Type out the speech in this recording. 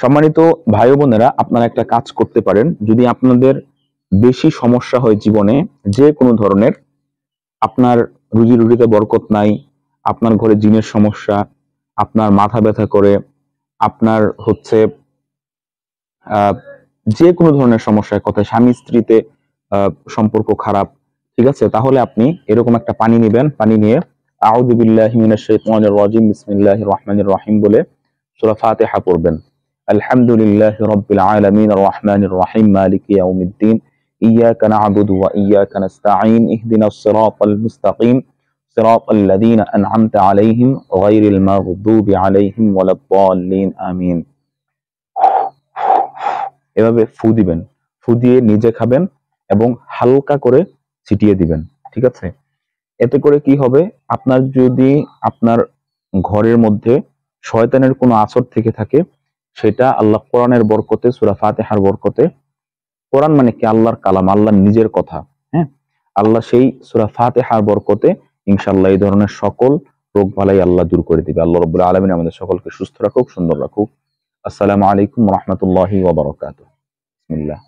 সম্মানিত ভাই ও বোনেরা, আপনারা একটা কাজ করতে পারেন। যদি আপনাদের বেশি সমস্যা হয় জীবনে, যে কোনো ধরনের, আপনার রুজি রুটিতে বরকত নাই, আপনার ঘরে জিনের সমস্যা, আপনার মাথা ব্যথা করে, আপনার হচ্ছে আহ যে কোনো ধরনের সমস্যার কথা, স্বামী স্ত্রীতে সম্পর্ক খারাপ, ঠিক আছে, তাহলে আপনি এরকম একটা পানি নেবেন। পানি নিয়ে আউযু বিল্লাহি মিনাশ শাইতানির রাজিম বিসমিল্লাহির রহমানির রহিম বলে সূরা ফাতিহা পড়বেন। আলহামদুলিল্লাহি রাব্বিল আলামিন আর রহমানির রহিম মালিকি ইয়াউমিদ্দিন ইয়াকা না'বুদু ওয়া ইয়াকা নাস্তাঈন ইহদিনাস সিরাতাল মুস্তাকিম সিরাতাল লাযীনা আন'আমতা আলাইহিম গায়রিল মাগদুবি আলাইহিম ওয়ালাদ-দাল্লিন আমিন। এভাবে ফু দিবেন। ফু দিয়ে নিজে খাবেন এবং হালকা করে ছিটিয়ে দিবেন, ঠিক আছে? এতে করে কি হবে, আপনার যদি আপনার ঘরের মধ্যে শয়তানের কোনো আসর থেকে থাকে, সেটা আল্লাহ কোরআনের বরকতে, সূরা ফাতিহার বরকতে, কোরআন মানে কি আল্লাহর কালাম, আল্লাহর নিজের কথা, হ্যাঁ, আল্লাহ সেই সূরা ফাতিহার বরকতে ইনশাআল্লাহ এই ধরনের সকল রোগ বালাই আল্লাহ দূর করে দিবে। আল্লাহ রাব্বুল আলামিন আমাদের সকলকে সুস্থ রাখুক, সুন্দর রাখুক। আসসালামু আলাইকুম ওয়া রাহমাতুল্লাহি ওয়া বারাকাতুহু। বিসমিল্লাহ।